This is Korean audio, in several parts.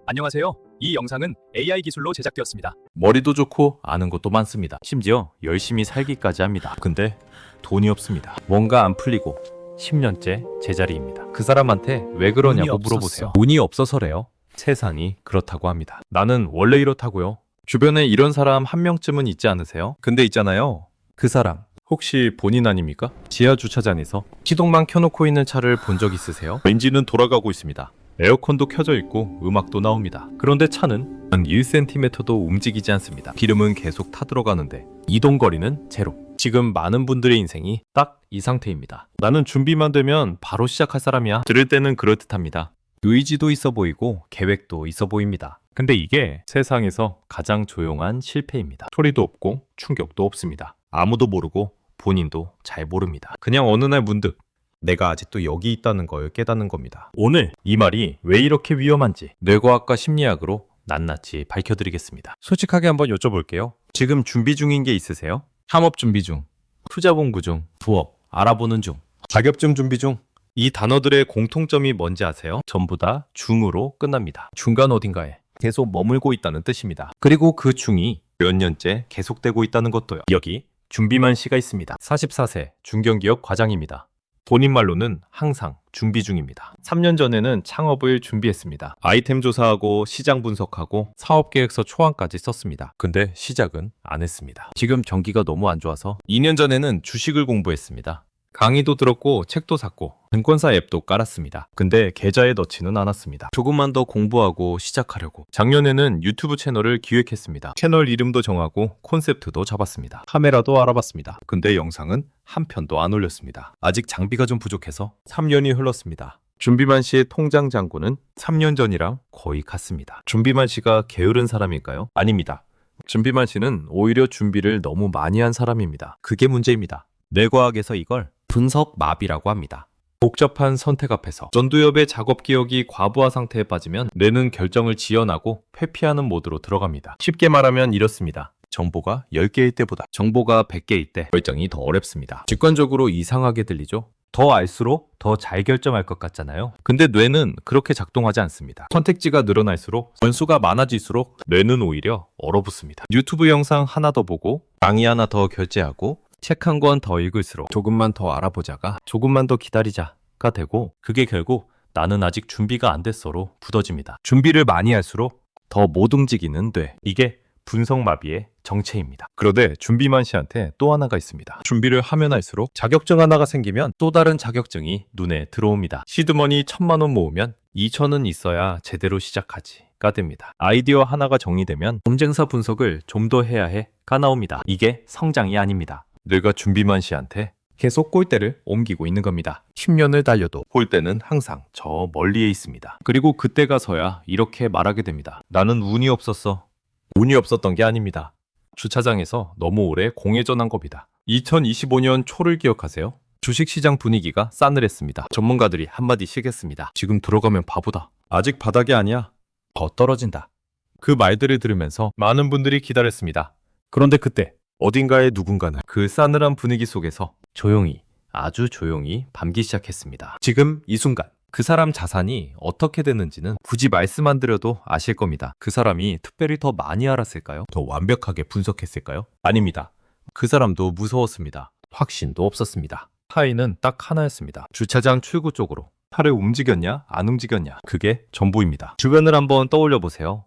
안녕하세요. 이 영상은 AI 기술로 제작되었습니다. 머리도 좋고 아는 것도 많습니다. 심지어 열심히 살기까지 합니다. 근데 돈이 없습니다. 뭔가 안 풀리고 10년째 제자리입니다. 그 사람한테 왜 그러냐고 운이 물어보세요. 없었어. 운이 없어서래요. 세상이 그렇다고 합니다. 나는 원래 이렇다고요. 주변에 이런 사람 한 명쯤은 있지 않으세요? 근데 있잖아요. 그 사람 혹시 본인 아닙니까? 지하 주차장에서 시동만 켜놓고 있는 차를 본 적 있으세요? 엔진은 돌아가고 있습니다. 에어컨도 켜져 있고 음악도 나옵니다. 그런데 차는 한 1cm도 움직이지 않습니다. 기름은 계속 타들어가는데 이동거리는 제로. 지금 많은 분들의 인생이 딱 이 상태입니다. 나는 준비만 되면 바로 시작할 사람이야. 들을 때는 그럴듯합니다. 의지도 있어 보이고 계획도 있어 보입니다. 근데 이게 세상에서 가장 조용한 실패입니다. 소리도 없고 충격도 없습니다. 아무도 모르고 본인도 잘 모릅니다. 그냥 어느 날 문득 내가 아직도 여기 있다는 걸 깨닫는 겁니다. 오늘 이 말이 왜 이렇게 위험한지 뇌과학과 심리학으로 낱낱이 밝혀드리겠습니다. 솔직하게 한번 여쭤볼게요. 지금 준비 중인 게 있으세요? 창업 준비 중, 투자 공부 중, 부업 알아보는 중, 자격증 준비 중. 이 단어들의 공통점이 뭔지 아세요? 전부 다 중으로 끝납니다. 중간 어딘가에 계속 머물고 있다는 뜻입니다. 그리고 그 중이 몇 년째 계속되고 있다는 것도요. 여기 준비만 씨가 있습니다. 44세 중견기업 과장입니다. 본인 말로는 항상 준비 중입니다. 3년 전에는 창업을 준비했습니다. 아이템 조사하고 시장 분석하고 사업계획서 초안까지 썼습니다. 근데 시작은 안 했습니다. 지금 경기가 너무 안 좋아서 2년 전에는 주식을 공부했습니다. 강의도 들었고 책도 샀고 증권사 앱도 깔았습니다. 근데 계좌에 넣지는 않았습니다. 조금만 더 공부하고 시작하려고. 작년에는 유튜브 채널을 기획했습니다. 채널 이름도 정하고 콘셉트도 잡았습니다. 카메라도 알아봤습니다. 근데 영상은 한 편도 안 올렸습니다. 아직 장비가 좀 부족해서 3년이 흘렀습니다. 준비만 씨의 통장 잔고는 3년 전이랑 거의 같습니다. 준비만 씨가 게으른 사람일까요? 아닙니다. 준비만 씨는 오히려 준비를 너무 많이 한 사람입니다. 그게 문제입니다. 뇌과학에서 이걸 분석 마비라고 합니다. 복잡한 선택 앞에서 전두엽의 작업 기억이 과부하 상태에 빠지면 뇌는 결정을 지연하고 회피하는 모드로 들어갑니다. 쉽게 말하면 이렇습니다. 정보가 10개일 때보다 정보가 100개일 때 결정이 더 어렵습니다. 직관적으로 이상하게 들리죠? 더 알수록 더 잘 결정할 것 같잖아요. 근데 뇌는 그렇게 작동하지 않습니다. 선택지가 늘어날수록 변수가 많아질수록 뇌는 오히려 얼어붙습니다. 유튜브 영상 하나 더 보고 강의 하나 더 결제하고 책 한 권 더 읽을수록 조금만 더 알아보자가 조금만 더 기다리자가 되고 그게 결국 나는 아직 준비가 안 됐어로 굳어집니다. 준비를 많이 할수록 더 못 움직이는 뇌. 이게 분석마비의 정체입니다. 그런데 준비만 씨한테 또 하나가 있습니다. 준비를 하면 할수록 자격증 하나가 생기면 또 다른 자격증이 눈에 들어옵니다. 시드머니 1,000만 원 모으면 2,000은 있어야 제대로 시작하지가 됩니다. 아이디어 하나가 정리되면 경쟁사 분석을 좀 더 해야 해가 나옵니다. 이게 성장이 아닙니다. 뇌가 준비만 씨한테 계속 골대를 옮기고 있는 겁니다. 10년을 달려도 골대는 항상 저 멀리에 있습니다. 그리고 그때 가서야 이렇게 말하게 됩니다. 나는 운이 없었어. 운이 없었던 게 아닙니다. 주차장에서 너무 오래 공회전한 겁니다. 2025년 초를 기억하세요? 주식시장 분위기가 싸늘했습니다. 전문가들이 한마디씩 했습니다. 지금 들어가면 바보다. 아직 바닥이 아니야. 더 떨어진다. 그 말들을 들으면서 많은 분들이 기다렸습니다. 그런데 그때 어딘가에 누군가는 그 싸늘한 분위기 속에서 조용히, 아주 조용히 밤기 시작했습니다. 지금 이 순간 그 사람 자산이 어떻게 되는지는 굳이 말씀 안 드려도 아실 겁니다. 그 사람이 특별히 더 많이 알았을까요? 더 완벽하게 분석했을까요? 아닙니다. 그 사람도 무서웠습니다. 확신도 없었습니다. 차이는 딱 하나였습니다. 주차장 출구 쪽으로 차를 움직였냐 안 움직였냐 그게 전부입니다. 주변을 한번 떠올려 보세요.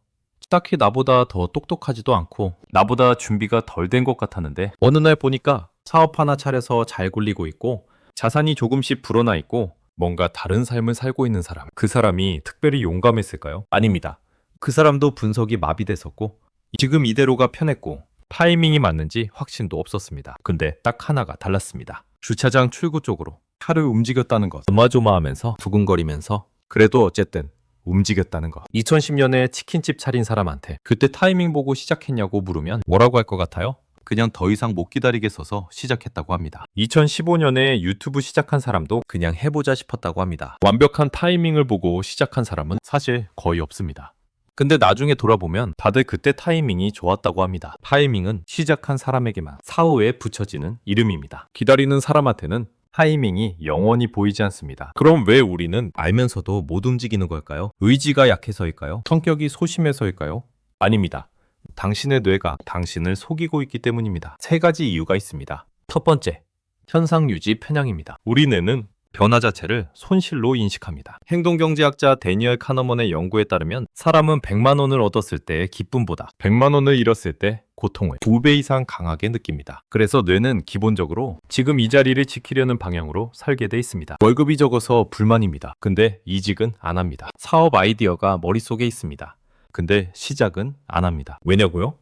딱히 나보다 더 똑똑하지도 않고 나보다 준비가 덜 된 것 같았는데 어느 날 보니까 사업 하나 차려서 잘 굴리고 있고 자산이 조금씩 불어나 있고 뭔가 다른 삶을 살고 있는 사람. 그 사람이 특별히 용감했을까요? 아닙니다. 그 사람도 분석이 마비됐었고 지금 이대로가 편했고 타이밍이 맞는지 확신도 없었습니다. 근데 딱 하나가 달랐습니다. 주차장 출구 쪽으로 차를 움직였다는 것. 조마조마하면서 두근거리면서 그래도 어쨌든 움직였다는 것. 2010년에 치킨집 차린 사람한테 그때 타이밍 보고 시작했냐고 물으면 뭐라고 할 것 같아요? 그냥 더 이상 못 기다리겠어서 시작했다고 합니다. 2015년에 유튜브 시작한 사람도 그냥 해보자 싶었다고 합니다. 완벽한 타이밍을 보고 시작한 사람은 사실 거의 없습니다. 근데 나중에 돌아보면 다들 그때 타이밍이 좋았다고 합니다. 타이밍은 시작한 사람에게만 사후에 붙여지는 이름입니다. 기다리는 사람한테는 타이밍이 영원히 보이지 않습니다. 그럼 왜 우리는 알면서도 못 움직이는 걸까요? 의지가 약해서일까요? 성격이 소심해서일까요? 아닙니다. 당신의 뇌가 당신을 속이고 있기 때문입니다. 세 가지 이유가 있습니다. 첫 번째, 현상 유지 편향입니다. 우리 뇌는 변화 자체를 손실로 인식합니다. 행동경제학자 데니얼 카너먼의 연구에 따르면 사람은 100만 원을 얻었을 때의 기쁨보다 100만 원을 잃었을 때 고통을 2배 이상 강하게 느낍니다. 그래서 뇌는 기본적으로 지금 이 자리를 지키려는 방향으로 살게 돼 있습니다. 월급이 적어서 불만입니다. 근데 이직은 안 합니다. 사업 아이디어가 머릿속에 있습니다. 근데 시작은 안 합니다. 왜냐고요?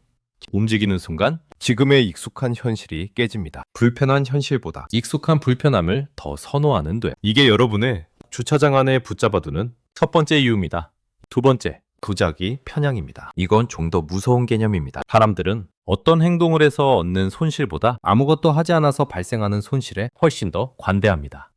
움직이는 순간 지금의 익숙한 현실이 깨집니다. 불편한 현실보다 익숙한 불편함을 더 선호하는 뇌. 이게 여러분의 주차장 안에 붙잡아두는 첫 번째 이유입니다. 두 번째, 부작위 편향입니다. 이건 좀 더 무서운 개념입니다. 사람들은 어떤 행동을 해서 얻는 손실보다 아무것도 하지 않아서 발생하는 손실에 훨씬 더 관대합니다.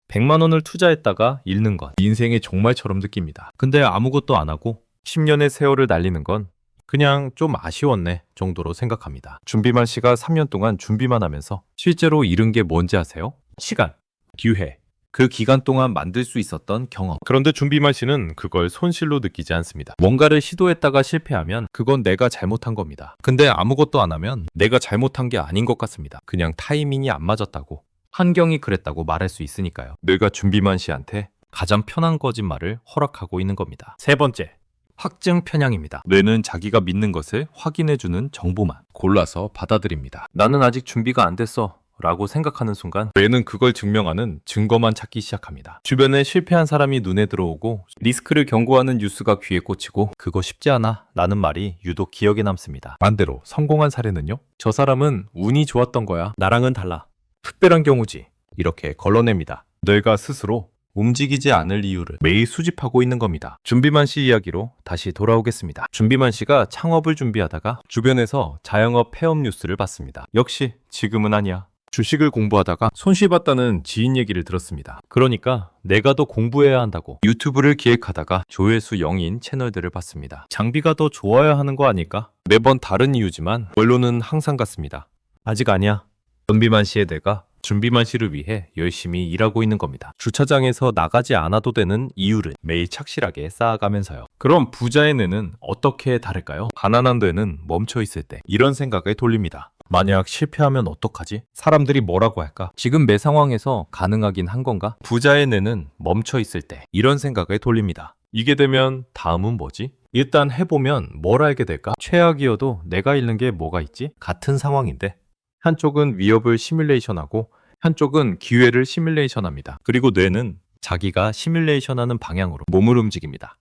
100만 원을 투자했다가 잃는 건 인생의 종말처럼 느낍니다. 근데 아무것도 안 하고 10년의 세월을 날리는 건 그냥 좀 아쉬웠네 정도로 생각합니다. 준비만 씨가 3년 동안 준비만 하면서 실제로 잃은 게 뭔지 아세요? 시간, 기회, 그 기간 동안 만들 수 있었던 경험. 그런데 준비만 씨는 그걸 손실로 느끼지 않습니다. 뭔가를 시도했다가 실패하면 그건 내가 잘못한 겁니다. 근데 아무것도 안 하면 내가 잘못한 게 아닌 것 같습니다. 그냥 타이밍이 안 맞았다고, 환경이 그랬다고 말할 수 있으니까요. 뇌가 준비만 씨한테 가장 편한 거짓말을 허락하고 있는 겁니다. 세 번째, 확증 편향입니다. 뇌는 자기가 믿는 것을 확인해주는 정보만 골라서 받아들입니다. 나는 아직 준비가 안 됐어 라고 생각하는 순간 뇌는 그걸 증명하는 증거만 찾기 시작합니다. 주변에 실패한 사람이 눈에 들어오고 리스크를 경고하는 뉴스가 귀에 꽂히고 그거 쉽지 않아 라는 말이 유독 기억에 남습니다. 반대로 성공한 사례는요? 저 사람은 운이 좋았던 거야. 나랑은 달라. 특별한 경우지. 이렇게 걸러냅니다. 뇌가 스스로 움직이지 않을 이유를 매일 수집하고 있는 겁니다. 준비만 씨 이야기로 다시 돌아오겠습니다. 준비만 씨가 창업을 준비하다가 주변에서 자영업 폐업 뉴스를 봤습니다. 역시 지금은 아니야. 주식을 공부하다가 손실봤다는 지인 얘기를 들었습니다. 그러니까 내가 더 공부해야 한다고 유튜브를 기획하다가 조회수 0인 채널들을 봤습니다. 장비가 더 좋아야 하는 거 아닐까? 매번 다른 이유지만 원론은 항상 같습니다. 아직 아니야. 준비만 씨의 뇌가 준비만 씨를 위해 열심히 일하고 있는 겁니다. 주차장에서 나가지 않아도 되는 이유를 매일 착실하게 쌓아가면서요. 그럼 부자의 뇌는 어떻게 다를까요? 가난한 뇌는 멈춰 있을 때 이런 생각을 돌립니다. 만약 실패하면 어떡하지? 사람들이 뭐라고 할까? 지금 매 상황에서 가능하긴 한 건가? 부자의 뇌는 멈춰 있을 때 이런 생각을 돌립니다. 이게 되면 다음은 뭐지? 일단 해보면 뭘 알게 될까? 최악이어도 내가 잃는 게 뭐가 있지? 같은 상황인데 한쪽은 위협을 시뮬레이션하고 한쪽은 기회를 시뮬레이션합니다. 그리고 뇌는 자기가 시뮬레이션하는 방향으로 몸을 움직입니다.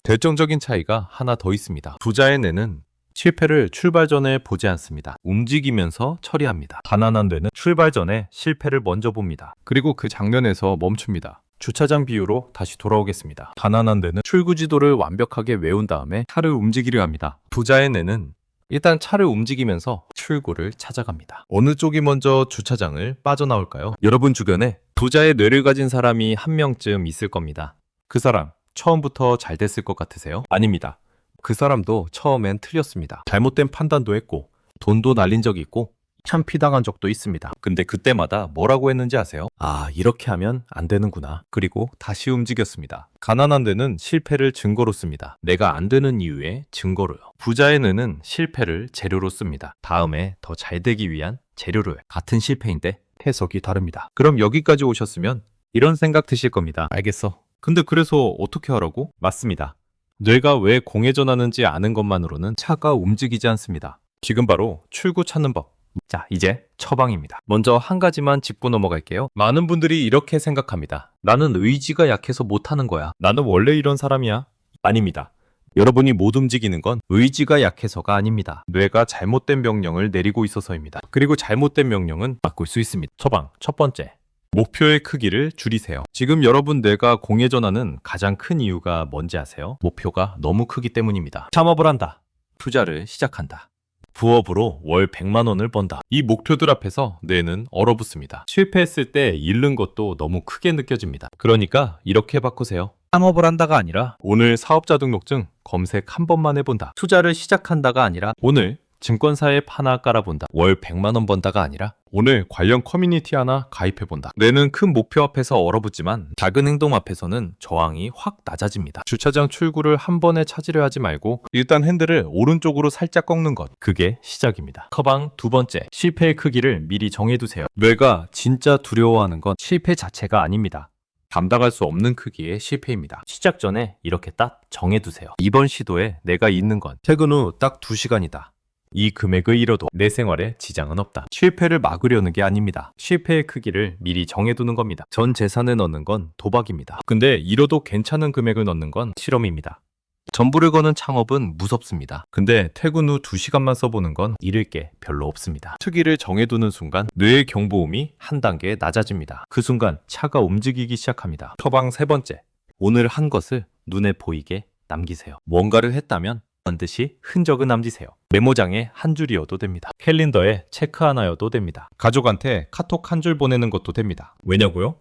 결정적인 차이가 하나 더 있습니다. 부자의 뇌는 실패를 출발 전에 보지 않습니다. 움직이면서 처리합니다. 가난한 뇌는 출발 전에 실패를 먼저 봅니다. 그리고 그 장면에서 멈춥니다. 주차장 비유로 다시 돌아오겠습니다. 가난한 뇌는 출구 지도를 완벽하게 외운 다음에 차를 움직이려 합니다. 부자의 뇌는 일단 차를 움직이면서 출구를 찾아갑니다. 어느 쪽이 먼저 주차장을 빠져나올까요? 여러분 주변에 부자의 뇌를 가진 사람이 한 명쯤 있을 겁니다. 그 사람 처음부터 잘 됐을 것 같으세요? 아닙니다. 그 사람도 처음엔 틀렸습니다. 잘못된 판단도 했고 돈도 날린 적이 있고 참피당한 적도 있습니다. 근데 그때마다 뭐라고 했는지 아세요? 아, 이렇게 하면 안 되는구나. 그리고 다시 움직였습니다. 가난한 데는 실패를 증거로 씁니다. 내가 안 되는 이유의 증거로요. 부자의 뇌는 실패를 재료로 씁니다. 다음에 더 잘 되기 위한 재료로요. 같은 실패인데 해석이 다릅니다. 그럼 여기까지 오셨으면 이런 생각 드실 겁니다. 알겠어. 근데 그래서 어떻게 하라고? 맞습니다. 뇌가 왜 공회전하는지 아는 것만으로는 차가 움직이지 않습니다. 지금 바로 출구 찾는 법. 자, 이제 처방입니다. 먼저 한 가지만 짚고 넘어갈게요. 많은 분들이 이렇게 생각합니다. 나는 의지가 약해서 못하는 거야. 나는 원래 이런 사람이야. 아닙니다. 여러분이 못 움직이는 건 의지가 약해서가 아닙니다. 뇌가 잘못된 명령을 내리고 있어서입니다. 그리고 잘못된 명령은 바꿀 수 있습니다. 처방, 첫 번째. 목표의 크기를 줄이세요. 지금 여러분 뇌가 공회전하는 가장 큰 이유가 뭔지 아세요? 목표가 너무 크기 때문입니다. 창업을 한다. 투자를 시작한다. 부업으로 월 100만 원을 번다. 이 목표들 앞에서 뇌는 얼어붙습니다. 실패했을 때 잃는 것도 너무 크게 느껴집니다. 그러니까 이렇게 바꾸세요. 창업을 한다가 아니라 오늘 사업자 등록증 검색 한 번만 해본다. 투자를 시작한다가 아니라 오늘 증권사에 하나 깔아본다. 월 100만 원 번다가 아니라 오늘 관련 커뮤니티 하나 가입해본다. 뇌는 큰 목표 앞에서 얼어붙지만 작은 행동 앞에서는 저항이 확 낮아집니다. 주차장 출구를 한 번에 찾으려 하지 말고 일단 핸들을 오른쪽으로 살짝 꺾는 것. 그게 시작입니다. 커방 두 번째, 실패의 크기를 미리 정해두세요. 뇌가 진짜 두려워하는 건 실패 자체가 아닙니다. 감당할 수 없는 크기의 실패입니다. 시작 전에 이렇게 딱 정해두세요. 이번 시도에 내가 있는 건 퇴근 후 딱 2시간이다. 이 금액을 잃어도 내 생활에 지장은 없다. 실패를 막으려는 게 아닙니다. 실패의 크기를 미리 정해두는 겁니다. 전 재산을 넣는 건 도박입니다. 근데 잃어도 괜찮은 금액을 넣는 건 실험입니다. 전부를 거는 창업은 무섭습니다. 근데 퇴근 후 2시간만 써보는 건 잃을 게 별로 없습니다. 특기를 정해두는 순간 뇌의 경보음이 한 단계 낮아집니다. 그 순간 차가 움직이기 시작합니다. 처방 세 번째, 오늘 한 것을 눈에 보이게 남기세요. 뭔가를 했다면 반드시 흔적을 남기세요. 메모장에 한 줄이어도 됩니다. 캘린더에 체크 하나여도 됩니다. 가족한테 카톡 한 줄 보내는 것도 됩니다. 왜냐고요?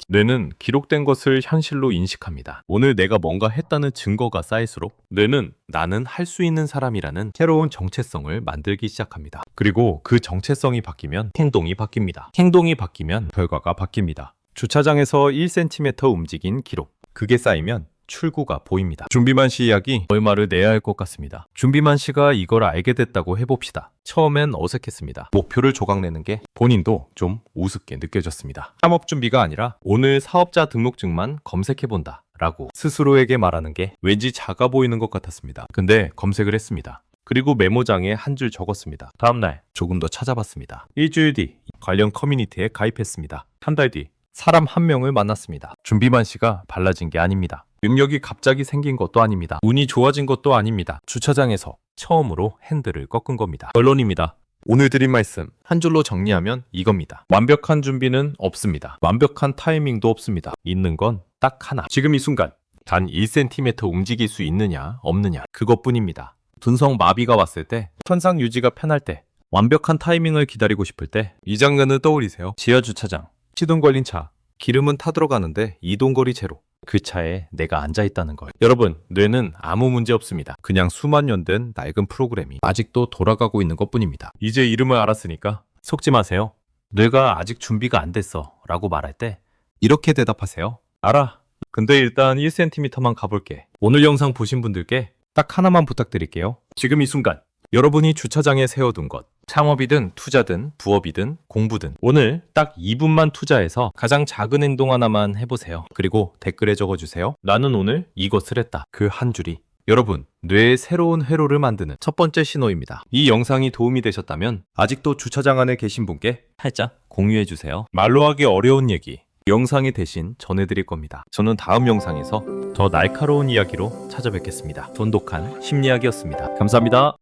뇌는 기록된 것을 현실로 인식합니다. 오늘 내가 뭔가 했다는 증거가 쌓일수록 뇌는 나는 할 수 있는 사람이라는 새로운 정체성을 만들기 시작합니다. 그리고 그 정체성이 바뀌면 행동이 바뀝니다. 행동이 바뀌면 결과가 바뀝니다. 주차장에서 1cm 움직인 기록. 그게 쌓이면 출구가 보입니다. 준비만 씨 이야기 얼마를 내야 할 것 같습니다. 준비만 씨가 이걸 알게 됐다고 해봅시다. 처음엔 어색했습니다. 목표를 조각내는 게 본인도 좀 우습게 느껴졌습니다. 창업 준비가 아니라 오늘 사업자 등록증만 검색해본다 라고 스스로에게 말하는 게 왠지 작아 보이는 것 같았습니다. 근데 검색을 했습니다. 그리고 메모장에 한 줄 적었습니다. 다음날 조금 더 찾아봤습니다. 일주일 뒤 관련 커뮤니티에 가입했습니다. 한 달 뒤 사람 한 명을 만났습니다. 준비만 씨가 달라진 게 아닙니다. 능력이 갑자기 생긴 것도 아닙니다. 운이 좋아진 것도 아닙니다. 주차장에서 처음으로 핸들을 꺾은 겁니다. 결론입니다. 오늘 드린 말씀 한 줄로 정리하면 이겁니다. 완벽한 준비는 없습니다. 완벽한 타이밍도 없습니다. 있는 건 딱 하나. 지금 이 순간 단 1cm 움직일 수 있느냐 없느냐 그것뿐입니다. 둔성 마비가 왔을 때, 현상 유지가 편할 때, 완벽한 타이밍을 기다리고 싶을 때 이 장면을 떠올리세요. 지하 주차장, 시동 걸린 차, 기름은 타들어가는데 이동거리 제로. 그 차에 내가 앉아있다는 걸. 여러분, 뇌는 아무 문제 없습니다. 그냥 수만 년 된 낡은 프로그램이 아직도 돌아가고 있는 것뿐입니다. 이제 이름을 알았으니까 속지 마세요. 뇌가 아직 준비가 안 됐어 라고 말할 때 이렇게 대답하세요. 알아. 근데 일단 1cm만 가볼게. 오늘 영상 보신 분들께 딱 하나만 부탁드릴게요. 지금 이 순간 여러분이 주차장에 세워둔 것, 창업이든 투자든 부업이든 공부든 오늘 딱 2분만 투자해서 가장 작은 행동 하나만 해보세요. 그리고 댓글에 적어주세요. 나는 오늘 이것을 했다. 그 한 줄이 여러분 뇌의 새로운 회로를 만드는 첫 번째 신호입니다. 이 영상이 도움이 되셨다면 아직도 주차장 안에 계신 분께 살짝 공유해주세요. 말로 하기 어려운 얘기 영상이 대신 전해드릴 겁니다. 저는 다음 영상에서 더 날카로운 이야기로 찾아뵙겠습니다. 돈독한 심리학이었습니다. 감사합니다.